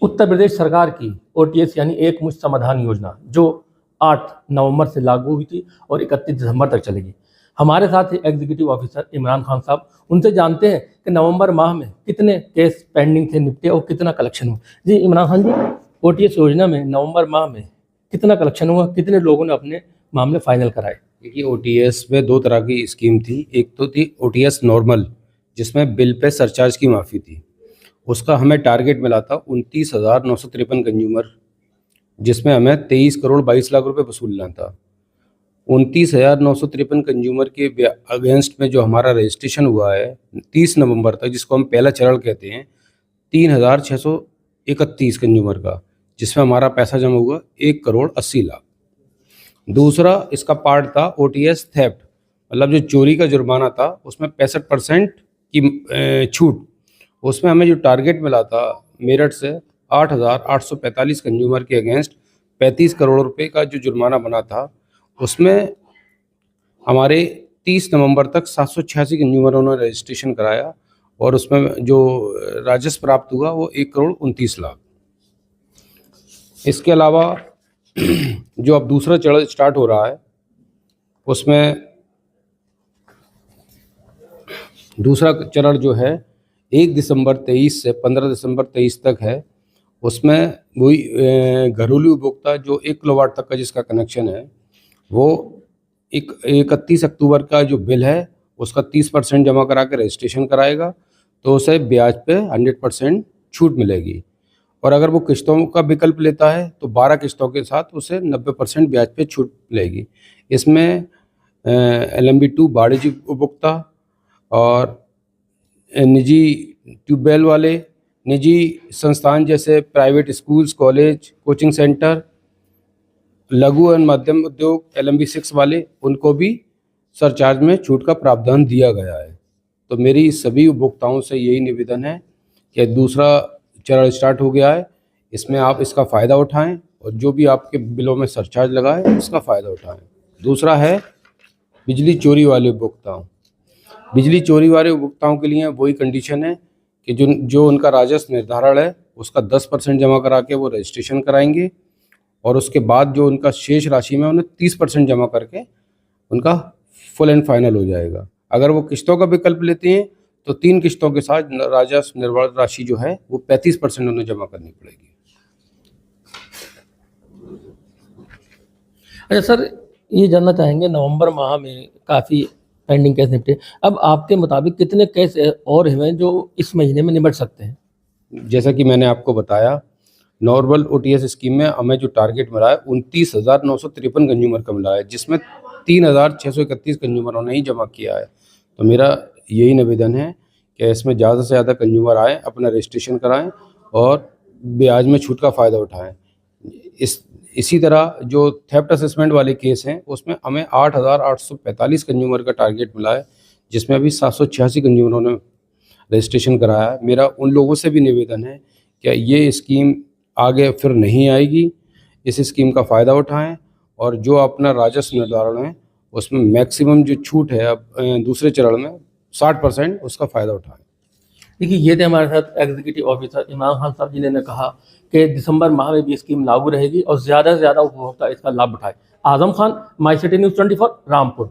उत्तर प्रदेश सरकार की ओटीएस यानी एक मुश्त समाधान योजना जो 8 नवंबर से लागू हुई थी और 31 दिसंबर तक चलेगी। हमारे साथ ही एग्जीक्यूटिव ऑफिसर इमरान खान साहब, उनसे जानते हैं कि नवंबर माह में कितने केस पेंडिंग थे निपटे और कितना कलेक्शन हुआ। जी इमरान खान जी, ओटीएस योजना में नवंबर माह में कितना कलेक्शन हुआ, कितने लोगों ने अपने मामले फाइनल कराए? देखिए, ओटीएस में दो तरह की स्कीम थी। एक तो थी ओटीएस नॉर्मल, जिसमें बिल पे सरचार्ज की माफ़ी थी। उसका हमें टारगेट मिला था 29,953 कंज्यूमर, जिसमें हमें 23 करोड़ 22 लाख रुपए वसूलना था। 29,953 कंज्यूमर के अगेंस्ट में जो हमारा रजिस्ट्रेशन हुआ है 30 नवंबर तक, जिसको हम पहला चरण कहते हैं, 3,631 कंज्यूमर का, जिसमें हमारा पैसा जमा हुआ 1 करोड़ 80 लाख। दूसरा इसका पार्ट था ओटीएस थेफ्ट, मतलब जो चोरी का जुर्माना था उसमें 65% की छूट। उसमें हमें जो टारगेट मिला था मेरठ से 8,845 कंज्यूमर के अगेंस्ट 35 करोड़ रुपए का जो जुर्माना बना था, उसमें हमारे 30 नवंबर तक 786 कंज्यूमरों ने रजिस्ट्रेशन कराया और उसमें जो राजस्व प्राप्त हुआ वो 1 करोड़ 29 लाख। इसके अलावा जो अब दूसरा चरण स्टार्ट हो रहा है, उसमें दूसरा चरण जो है 1 दिसंबर 23 से 15 दिसंबर 23 तक है। उसमें वही घरेलू उपभोक्ता जो 1 किलोवाट तक का जिसका कनेक्शन है, वो 31 अक्टूबर का जो बिल है उसका 30% जमा करा के रजिस्ट्रेशन कराएगा, तो उसे ब्याज पे 100% छूट मिलेगी। और अगर वो किस्तों का विकल्प लेता है तो 12 किस्तों के साथ उसे 90% ब्याज पे छूट मिलेगी। इसमें LMB2 वाणिज्यिक उपभोक्ता और निजी ट्यूबवेल वाले, निजी संस्थान जैसे private schools, college, coaching centre, लघु एवं मध्यम उद्योग LMB6 वाले, उनको भी सरचार्ज में छूट का प्रावधान दिया गया है। तो मेरी सभी उपभोक्ताओं से यही निवेदन है कि दूसरा चरण स्टार्ट हो गया है, इसमें आप इसका फ़ायदा उठाएं और जो भी आपके बिलों में सरचार्ज लगा है इसका फ़ायदा उठाएं। दूसरा है बिजली चोरी वाले उपभोक्ताओं। बिजली चोरी वाले उपभोक्ताओं के लिए वही कंडीशन है कि जो उनका राजस्व निर्धारण है उसका 10% जमा करा के वो रजिस्ट्रेशन कराएंगे और उसके बाद जो उनका शेष राशि में उन्हें 30% जमा करके उनका फुल एंड फाइनल हो जाएगा। अगर वो किस्तों का विकल्प लेते हैं तो 3 किस्तों के साथ राजस्व निर्धारण राशि जो है वो 35% उन्हें जमा करनी पड़ेगी। अच्छा सर, ये जानना चाहेंगे, नवंबर माह में काफ़ी पेंडिंग केस निपटे, अब आपके मुताबिक कितने केस और हैं जो इस महीने में निपट सकते हैं? जैसा कि मैंने आपको बताया, नॉर्मल ओटीएस स्कीम में हमें जो टारगेट मिला है 29,953 कंज्यूमर का मिला है, जिसमें 3,631 कंज्यूमरों ने ही जमा किया है। तो मेरा यही निवेदन है कि इसमें ज़्यादा से ज़्यादा कंज्यूमर आएँ, अपना रजिस्ट्रेशन कराएं और ब्याज में छूट का फ़ायदा उठाएं। इसी तरह जो थेफ्ट असेसमेंट वाले केस हैं उसमें हमें 8,845 कंज्यूमर का टारगेट मिला है, जिसमें अभी 786 कंज्यूमरों ने रजिस्ट्रेशन कराया है। मेरा उन लोगों से भी निवेदन है कि ये स्कीम आगे फिर नहीं आएगी, इस स्कीम का फ़ायदा उठाएं और जो अपना राजस्व निर्धारण है उसमें मैक्सिमम जो छूट है अब दूसरे चरण में 60%, उसका फ़ायदा उठाएं। देखिए, ये थे हमारे साथ एग्जीक्यूटिव ऑफिसर इमरान खान साहब, जिन्होंने कहा कि दिसंबर माह में भी स्कीम लागू रहेगी और ज़्यादा से ज़्यादा उपभोक्ता इसका लाभ उठाए। Azam Khan, my city news 24, Rampur.